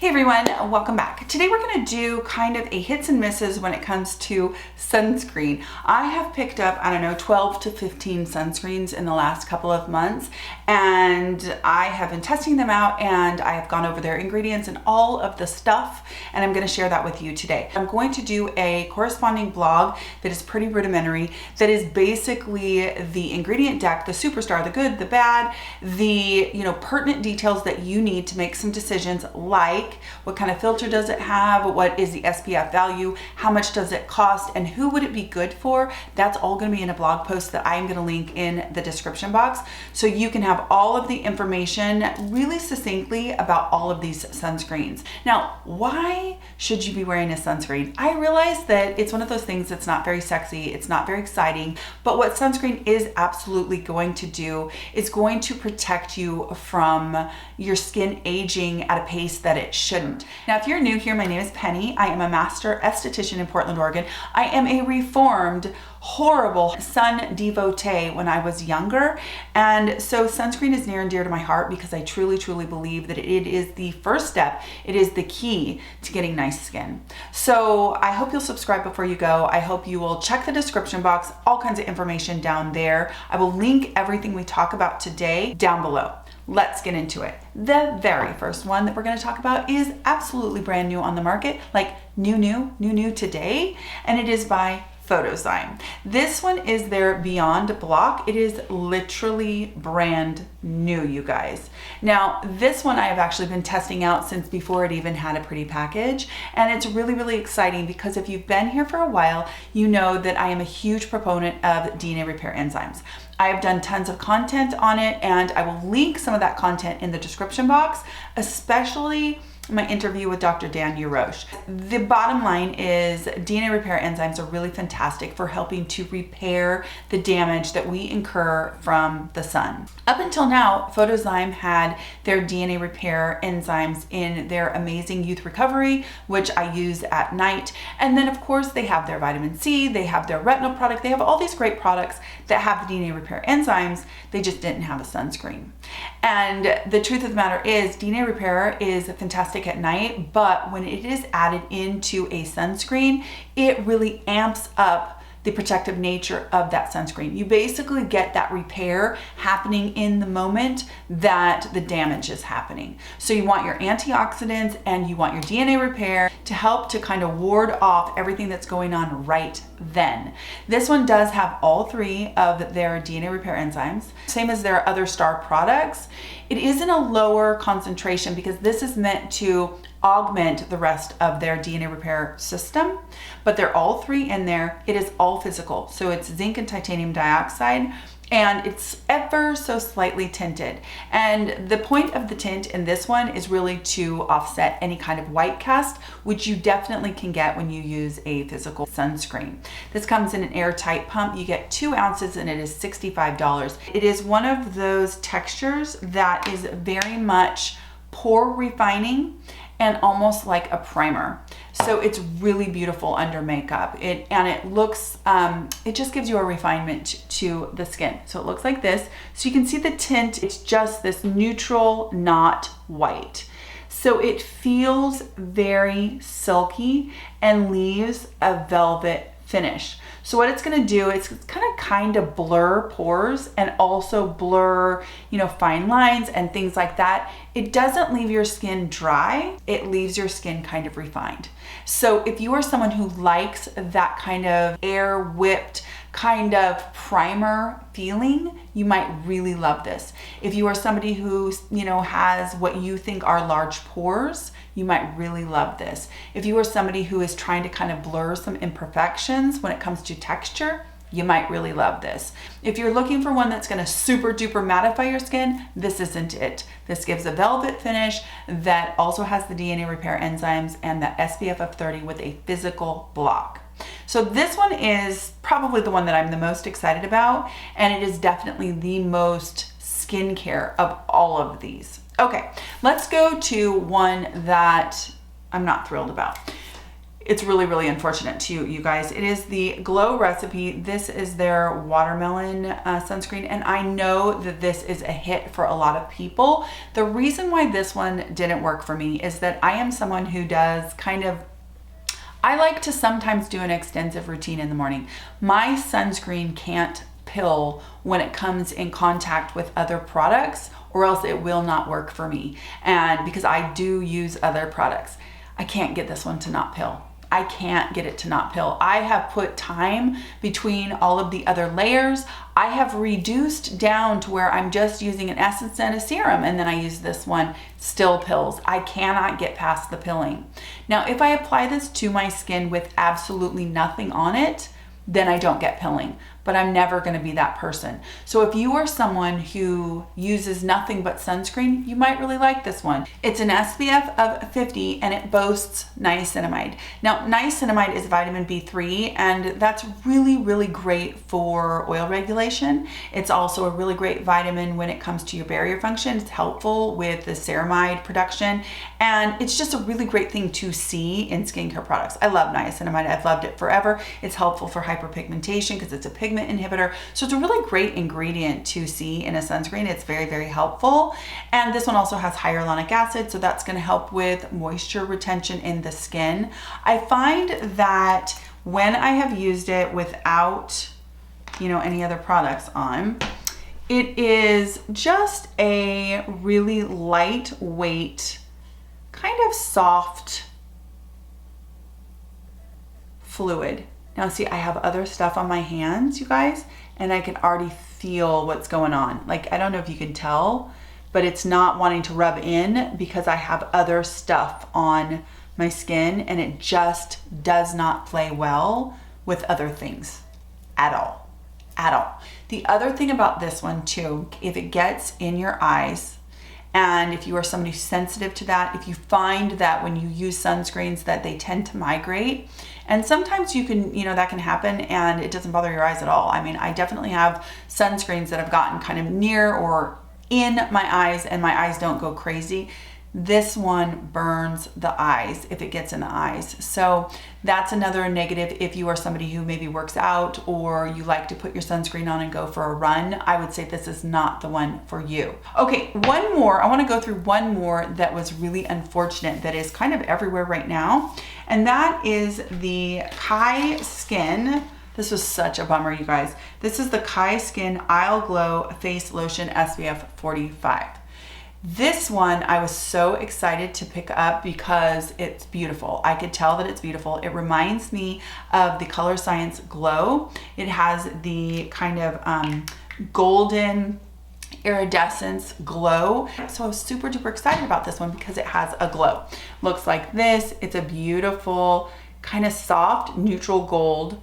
Hey everyone, welcome back. Today we're going to do kind of a hits and misses when it comes to sunscreen. I have picked up, I don't know, 12 to 15 sunscreens in the last couple of months, and I have been testing them out and I have gone over their ingredients and all of the stuff, and I'm going to share that with you today. I'm going to do a corresponding blog that is pretty rudimentary, that is basically the ingredient deck, the superstar, the good, the bad, the pertinent details that you need to make some decisions, like what kind of filter does it have, what is the SPF value, how much does it cost, and who would it be good for. That's all going to be in a blog post that I'm going to link in the description box, so you can have all of the information really succinctly about all of these sunscreens. Now, why should you be wearing a sunscreen? I realize that it's one of those things that's not very sexy, it's not very exciting, but what sunscreen is absolutely going to do is going to protect you from your skin aging at a pace that it shouldn't. Now, if you're new here, my name is Penny. I am a master esthetician in Portland, Oregon. I am a reformed, horrible sun devotee when I was younger. And so sunscreen is near and dear to my heart because I truly, truly believe that it is the first step. It is the key to getting nice skin. So I hope you'll subscribe before you go. I hope you will check the description box, all kinds of information down there. I will link everything we talk about today down below. Let's get into it. The very first one that we're going to talk about is absolutely brand new on the market, like new today, and it is by Photozyme. This one is their Beyond Block. It is literally brand new, you guys. Now, this one I have actually been testing out since before it even had a pretty package, and it's really, really exciting because if you've been here for a while, you know that I am a huge proponent of DNA repair enzymes. I have done tons of content on it, and I will link some of that content in the description box, especially my interview with Dr. Dan Urosh. The bottom line is DNA repair enzymes are really fantastic for helping to repair the damage that we incur from the sun. Up until now, Photozyme had their DNA repair enzymes in their amazing youth recovery, which I use at night. And then of course they have their vitamin C, they have their retinol product, they have all these great products that have the DNA repair enzymes. They just didn't have a sunscreen. And the truth of the matter is DNA repair is fantastic at night, but when it is added into a sunscreen, it really amps up the protective nature of that sunscreen. You basically get that repair happening in the moment that the damage is happening. So you want your antioxidants and you want your DNA repair to help to kind of ward off everything that's going on right then. This one does have all three of their DNA repair enzymes, same as their other star products. It is in a lower concentration because this is meant to augment the rest of their DNA repair system, but they're all three in there. It is all physical. So it's zinc and titanium dioxide, and it's ever so slightly tinted. And the point of the tint in this one is really to offset any kind of white cast, which you definitely can get when you use a physical sunscreen. This comes in an airtight pump. You get 2 ounces and it is $65. It is one of those textures that is very much pore refining and almost like a primer. So it's really beautiful under makeup. It looks, it just gives you a refinement to the skin. So it looks like this. So you can see the tint, it's just this neutral, not white. So it feels very silky and leaves a velvet finish. So what it's gonna do, it's kind of blur pores and also blur, fine lines and things like that. It doesn't leave your skin dry, it leaves your skin kind of refined. So if you are someone who likes that kind of air whipped kind of primer feeling, you might really love this. If you are somebody who, has what you think are large pores, you might really love this. If you are somebody who is trying to kind of blur some imperfections when it comes to texture, you might really love this. If you're looking for one that's gonna super duper mattify your skin, this isn't it. This gives a velvet finish that also has the DNA repair enzymes and the SPF of 30 with a physical block. So this one is probably the one that I'm the most excited about, and it is definitely the most skincare of all of these. Okay, let's go to one that I'm not thrilled about. it's really, really unfortunate too, you guys. It is the Glow recipe. This is their watermelon sunscreen, and I know that this is a hit for a lot of people. The reason why this one didn't work for me is that I am someone who does I like to sometimes do an extensive routine in the morning. My sunscreen can't pill when it comes in contact with other products, or else it will not work for me. And because I do use other products, I can't get this one to not pill. I can't get it to not pill. I have put time between all of the other layers. I have reduced down to where I'm just using an essence and a serum, and then I use this one, still pills. I cannot get past the pilling. Now, if I apply this to my skin with absolutely nothing on it, then I don't get pilling, but I'm never gonna be that person. So if you are someone who uses nothing but sunscreen, you might really like this one. It's an SPF of 50 and it boasts niacinamide. Now, niacinamide is vitamin B3, and that's really, really great for oil regulation. It's also a really great vitamin when it comes to your barrier function. It's helpful with the ceramide production, and it's just a really great thing to see in skincare products. I love niacinamide. I've loved it forever. It's helpful for hyperpigmentation because it's a pigment inhibitor. So it's a really great ingredient to see in a sunscreen. It's very, very helpful. And this one also has hyaluronic acid, so that's going to help with moisture retention in the skin. I find that when I have used it without, any other products on, it is just a really lightweight, kind of soft fluid. Now see, I have other stuff on my hands, you guys, and I can already feel what's going on. Like, I don't know if you can tell, but it's not wanting to rub in because I have other stuff on my skin, and it just does not play well with other things at all, at all. The other thing about this one too, if it gets in your eyes, and if you are somebody who's sensitive to that, if you find that when you use sunscreens that they tend to migrate, and sometimes you can, that can happen and it doesn't bother your eyes at all. I mean, I definitely have sunscreens that have gotten kind of near or in my eyes and my eyes don't go crazy. This one burns the eyes if it gets in the eyes. So that's another negative if you are somebody who maybe works out or you like to put your sunscreen on and go for a run. I would say this is not the one for you. Okay, one more. I want to go through one more that was really unfortunate that is kind of everywhere right now. And that is the Kai Skin. This was such a bummer, you guys. This is the Kai Skin Isle Glow Face Lotion SPF 45. This one I was so excited to pick up because it's beautiful. I could tell that it's beautiful. It reminds me of the Color Science Glow. It has the kind of golden iridescence glow. So I was super duper excited about this one because it has a glow. Looks like this. It's a beautiful kind of soft neutral gold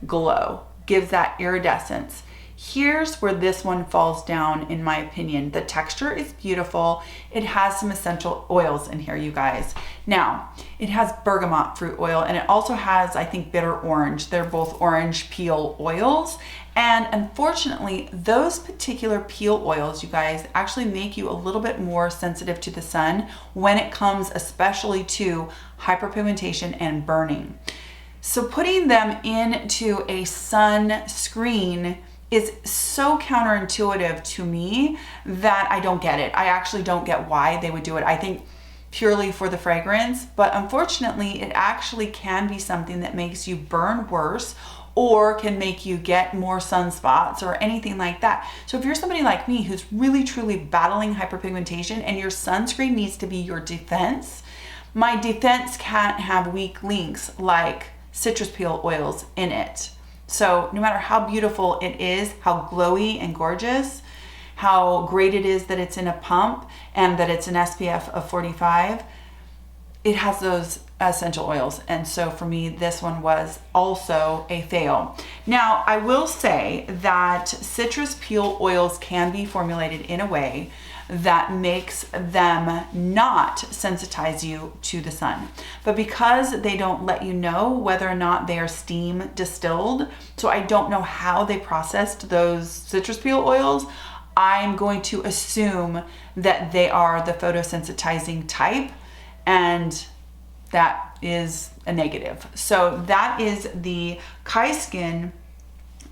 glow. Gives that iridescence. Here's where this one falls down in my opinion. The texture is beautiful. It has some essential oils in here, you guys. Now, it has bergamot fruit oil and it also has, I think, bitter orange. They're both orange peel oils. And unfortunately, those particular peel oils, you guys, actually make you a little bit more sensitive to the sun when it comes especially to hyperpigmentation and burning. So putting them into a sunscreen is so counterintuitive to me that I don't get it. I actually don't get why they would do it. I think purely for the fragrance, but unfortunately it actually can be something that makes you burn worse or can make you get more sunspots or anything like that. So if you're somebody like me who's really truly battling hyperpigmentation and your sunscreen needs to be your defense, my defense can't have weak links like citrus peel oils in it. So no matter how beautiful it is, how glowy and gorgeous, how great it is that it's in a pump and that it's an SPF of 45, it has those essential oils. And so for me, this one was also a fail. Now, I will say that citrus peel oils can be formulated in a way that makes them not sensitize you to the sun. But because they don't let you know whether or not they are steam distilled, so I don't know how they processed those citrus peel oils, I'm going to assume that they are the photosensitizing type, and that is a negative. So that is the Kai Skin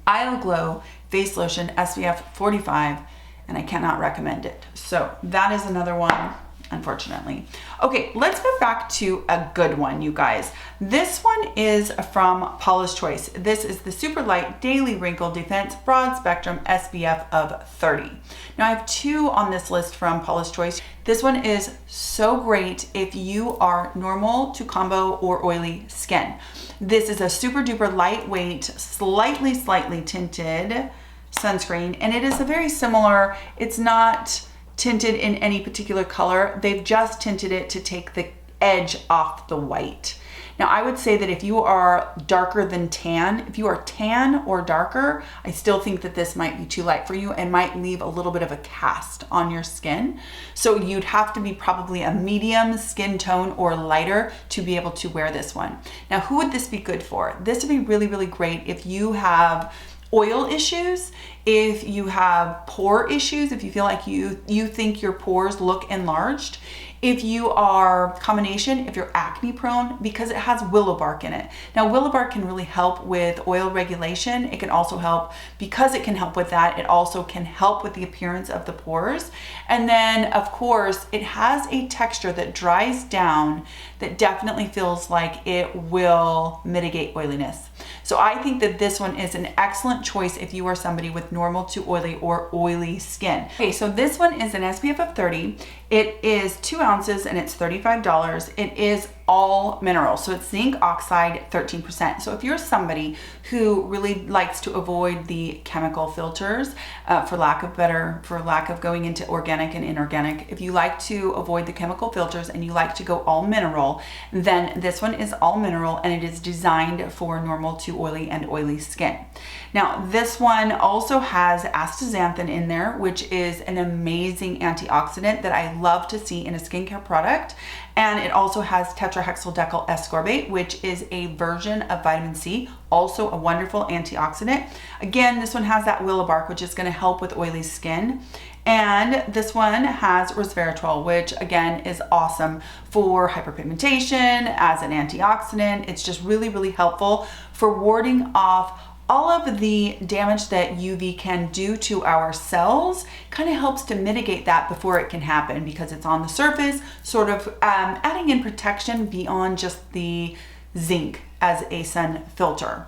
Isle Glow Face Lotion SPF 45, and I cannot recommend it. So that is another one, unfortunately. Okay, let's go back to a good one, you guys. This one is from Paula's Choice. This is the Super Light Daily Wrinkle Defense Broad Spectrum SPF of 30. Now I have two on this list from Paula's Choice. This one is so great if you are normal to combo or oily skin. This is a super duper lightweight, slightly tinted sunscreen, and it is a very similar, it's not tinted in any particular color. They've just tinted it to take the edge off the white. Now I would say that if you are darker than tan, if you are tan or darker, I still think that this might be too light for you and might leave a little bit of a cast on your skin. So you'd have to be probably a medium skin tone or lighter to be able to wear this one. Now who would this be good for? This would be really great if you have oil issues, if you have pore issues, if you feel like you think your pores look enlarged, if you are combination, if you're acne prone, because it has willow bark in it. Now willow bark can really help with oil regulation. It can also help, because it can help with that, it also can help with the appearance of the pores. And then of course it has a texture that dries down that definitely feels like it will mitigate oiliness. So I think that this one is an excellent choice if you are somebody with normal to oily or oily skin. Okay, so this one is an SPF of 30. It is 2 ounces and it's $35. It is all mineral, so it's zinc oxide 13%. So if you're somebody who really likes to avoid the chemical filters, for lack of going into organic and inorganic, if you like to avoid the chemical filters and you like to go all mineral, then this one is all mineral and it is designed for normal to oily and oily skin. Now this one also has astaxanthin in there, which is an amazing antioxidant that I love to see in a skincare product. And it also has tetrahexyldecyl ascorbate, which is a version of vitamin C, also a wonderful antioxidant. Again, this one has that willow bark, which is going to help with oily skin. And this one has resveratrol, which again is awesome for hyperpigmentation as an antioxidant. It's just really helpful for warding off all of the damage that UV can do to our cells. Kind of helps to mitigate that before it can happen, because it's on the surface, sort of adding in protection beyond just the zinc as a sun filter.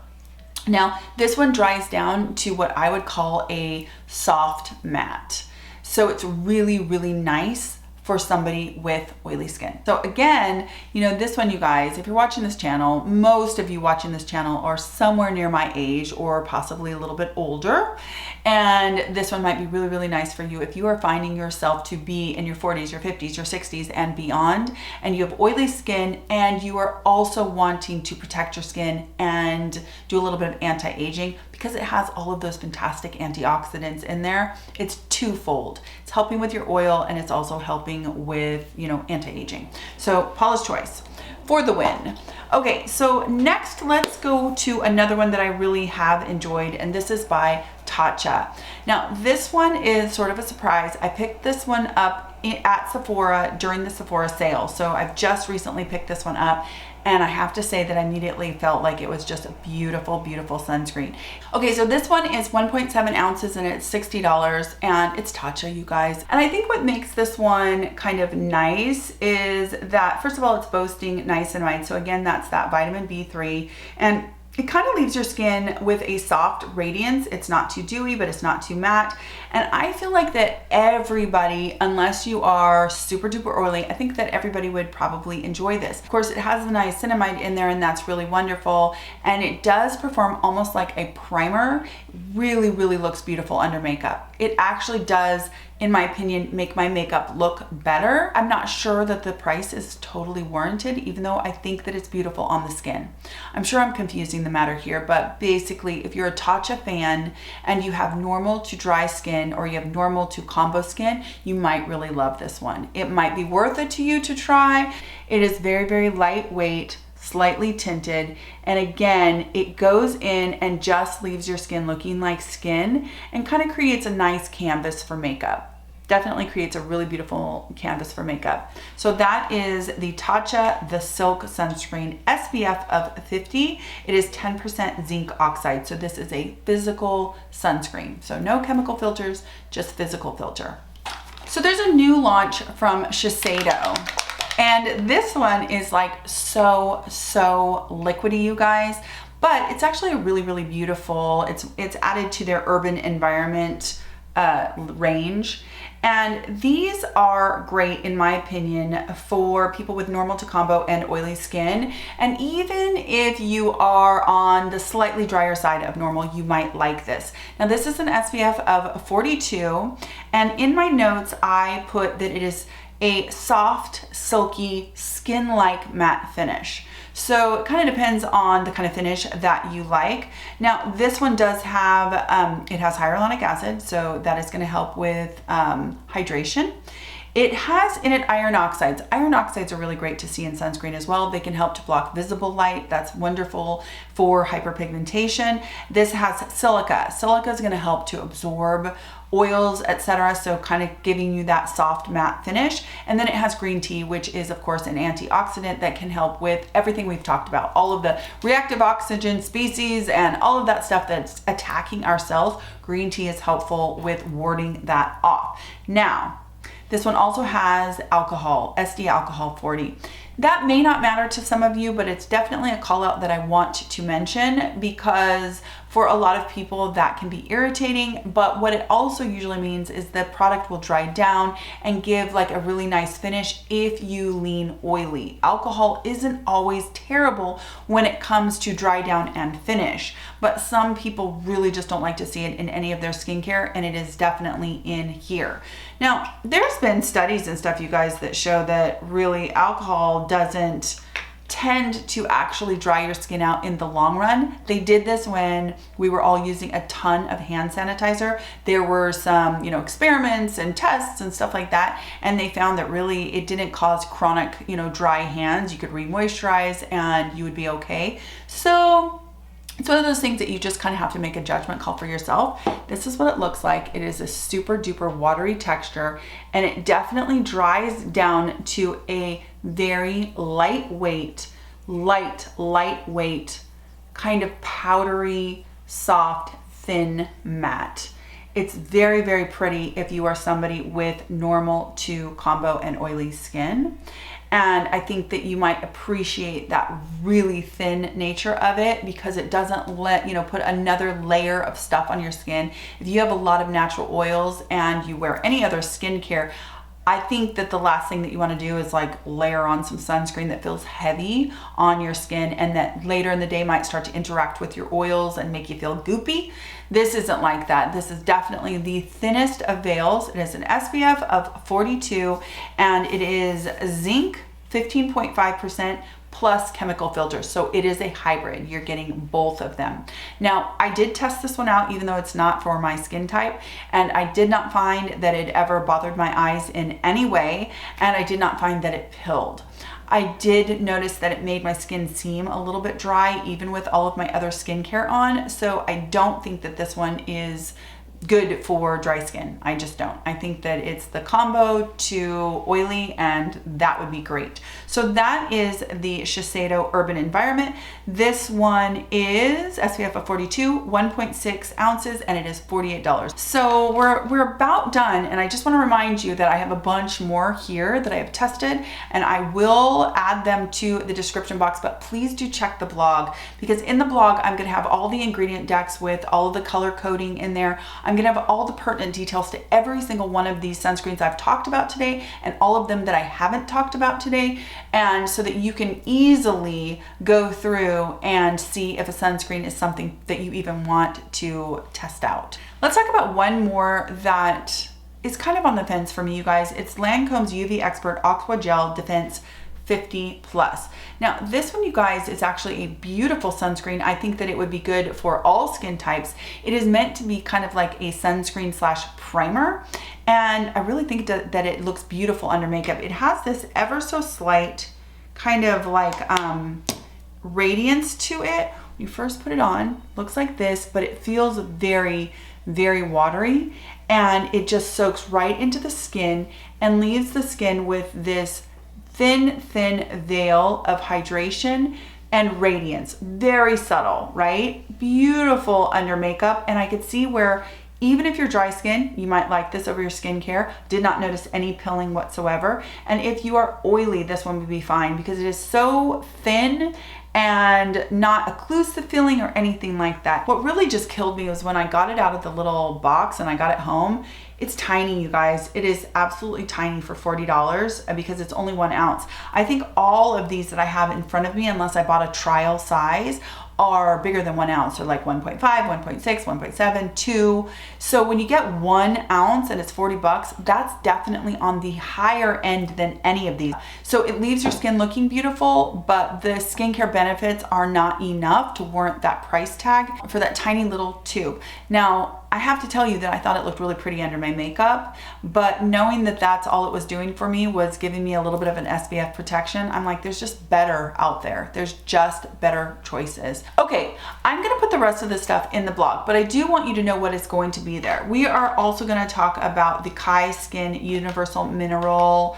Now, this one dries down to what I would call a soft matte. So it's really nice for somebody with oily skin. So again, you know, this one, you guys, if you're watching this channel, most of you watching this channel are somewhere near my age or possibly a little bit older. And this one might be really nice for you if you are finding yourself to be in your 40s, your 50s, your 60s and beyond, and you have oily skin and you are also wanting to protect your skin and do a little bit of anti-aging, because it has all of those fantastic antioxidants in there. It's twofold. It's helping with your oil and it's also helping with, you know, anti-aging. So Paula's Choice for the win. Okay, so next let's go to another one that I really have enjoyed, and this is by Tatcha. Now this one is sort of a surprise. I picked this one up at Sephora during the Sephora sale. So I've just recently picked this one up, and I have to say that I immediately felt like it was just a beautiful sunscreen. Okay, so this one is 1.7 ounces and it's $60, and it's Tatcha, you guys. And I think what makes this one kind of nice is that, first of all, it's boasting niacinamide. So again, that's that vitamin B3, and it kind of leaves your skin with a soft radiance. It's not too dewy, but it's not too matte. And I feel like that everybody, unless you are super duper oily, I think that everybody would probably enjoy this. Of course, it has the niacinamide in there, and that's really wonderful. And it does perform almost like a primer. Really looks beautiful under makeup. It actually does, in my opinion, make my makeup look better. I'm not sure that the price is totally warranted, even though I think that it's beautiful on the skin. I'm sure I'm confusing the matter here, but basically, if you're a Tatcha fan and you have normal to dry skin, or you have normal to combo skin, you might really love this one. It might be worth it to you to try. It is very lightweight, slightly tinted, and again, it goes in and just leaves your skin looking like skin and kind of creates a nice canvas for makeup. definitely creates a really beautiful canvas for makeup. So that is the Tatcha The Silk Sunscreen, SPF of 50. It is 10% zinc oxide. So this is a physical sunscreen. So no chemical filters, just physical filter. So there's a new launch from Shiseido. And this one is like so liquidy, you guys. But it's actually really, really beautiful. It's added to their urban environment range. And these are great, in my opinion, for people with normal to combo and oily skin. And even if you are on the slightly drier side of normal, you might like this. Now, this is an SPF of 42. And in my notes, I put that it is a soft, silky, skin-like matte finish. So it kind of depends on the kind of finish that you like. Now, this one does have, it has hyaluronic acid, so that is going to help with hydration. It has in it iron oxides. Iron oxides are really great to see in sunscreen as well. They can help to block visible light. That's wonderful for hyperpigmentation. This has silica. Silica is going to help to absorb oils, etc. So kind of giving you that soft matte finish. And then it has green tea, which is of course an antioxidant that can help with everything we've talked about. All of the reactive oxygen species and all of that stuff that's attacking our cells. Green tea is helpful with warding that off. Now, this one also has alcohol, SD alcohol 40. That may not matter to some of you, but it's definitely a call out that I want to mention because for a lot of people that can be irritating, but what it also usually means is the product will dry down and give like a really nice finish if you lean oily. Alcohol isn't always terrible when it comes to dry down and finish, but some people really just don't like to see it in any of their skincare, and it is definitely in here. Now, there's been studies and stuff, you guys, that show that really alcohol doesn't tend to actually dry your skin out in the long run. They did this when we were all using a ton of hand sanitizer. There were some, experiments and tests and stuff like that, and they found that really it didn't cause chronic, dry hands. You could re-moisturize and you would be okay. So it's one of those things that you just kind of have to make a judgment call for yourself. This is what it looks like. It is a super duper watery texture, and it definitely dries down to a very lightweight, kind of powdery, soft, thin matte. It's very, very pretty if you are somebody with normal to combo and oily skin. And I think that you might appreciate that really thin nature of it because it doesn't put another layer of stuff on your skin. If you have a lot of natural oils and you wear any other skincare, I think that the last thing that you want to do is like layer on some sunscreen that feels heavy on your skin and that later in the day might start to interact with your oils and make you feel goopy. This isn't like that. This is definitely the thinnest of veils. It is an SPF of 42 and it is zinc 15.5% plus chemical filters. So it is a hybrid. You're getting both of them. Now, I did test this one out even though it's not for my skin type, and I did not find that it ever bothered my eyes in any way, and I did not find that it pilled. I did notice that it made my skin seem a little bit dry even with all of my other skincare on, so I don't think that this one is good for dry skin. I just don't. I think that it's the combo to oily, and that would be great. So that is the Shiseido Urban Environment. This one is SPF of 42, 1.6 ounces, and it is $48. So we're about done, and I just want to remind you that I have a bunch more here that I have tested, and I will add them to the description box, but please do check the blog, because in the blog I'm going to have all the ingredient decks with all of the color coding in there. I'm going to have all the pertinent details to every single one of these sunscreens I've talked about today and all of them that I haven't talked about today, and so that you can easily go through and see if a sunscreen is something that you even want to test out. Let's talk about one more that is kind of on the fence for me, you guys. It's Lancome's UV Expert Aquagel Defense 50 plus. Now this one, you guys, is actually a beautiful sunscreen. I think that it would be good for all skin types. It is meant to be kind of like a sunscreen slash primer, and I really think that it looks beautiful under makeup. It has this ever so slight kind of like radiance to it. When you first put it on, looks like this, but it feels very, very watery, and it just soaks right into the skin and leaves the skin with this thin veil of hydration and radiance. Very subtle, right? Beautiful under makeup. And I could see where even if you're dry skin, you might like this over your skincare. Did not notice any pilling whatsoever. And if you are oily, this one would be fine because it is so thin and not occlusive feeling or anything like that. What really just killed me was when I got it out of the little box and I got it home. It's tiny, you guys. It is absolutely tiny for $40 because it's only 1 ounce. I think all of these that I have in front of me, unless I bought a trial size, are bigger than 1 ounce. They're like 1.5, 1.6, 1.7, 2. So when you get 1 ounce and it's 40 bucks, that's definitely on the higher end than any of these. So it leaves your skin looking beautiful, but the skincare benefits are not enough to warrant that price tag for that tiny little tube. Now, I have to tell you that I thought it looked really pretty under my makeup, but knowing that that's all it was doing for me was giving me a little bit of an SPF protection. I'm like, there's just better out there. There's just better choices. Okay, I'm gonna put the rest of this stuff in the blog, but I do want you to know what is going to be there. We are also gonna talk about the Kai Skin Universal Mineral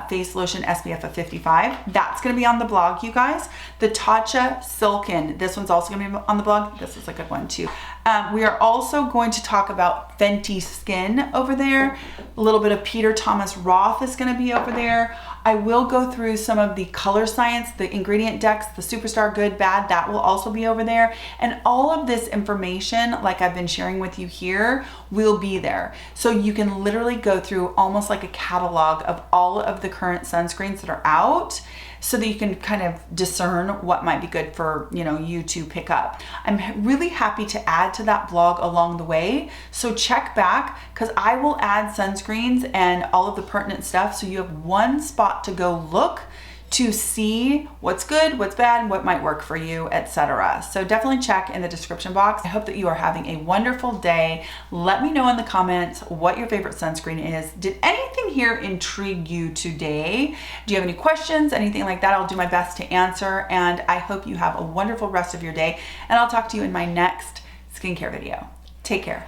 face lotion SPF of 55. That's gonna be on the blog, you guys. The Tatcha Silken, this one's also gonna be on the blog. This is a good one too. We are also going to talk about Fenty Skin over there. A little bit of Peter Thomas Roth is gonna be over there. I will go through some of the color science, the ingredient decks, the Superstar Good, Bad, that will also be over there. And all of this information, like I've been sharing with you here, will be there. So you can literally go through almost like a catalog of all of the current sunscreens that are out so that you can kind of discern what might be good for, you to pick up. I'm really happy to add to that blog along the way. So check back because I will add sunscreens and all of the pertinent stuff so you have one spot to go look to see what's good, what's bad, what might work for you, etc. So definitely check in the description box. I hope that you are having a wonderful day. Let me know in the comments what your favorite sunscreen is. Did anything here intrigue you today? Do you have any questions, anything like that? I'll do my best to answer, and I hope you have a wonderful rest of your day, and I'll talk to you in my next skincare video. Take care.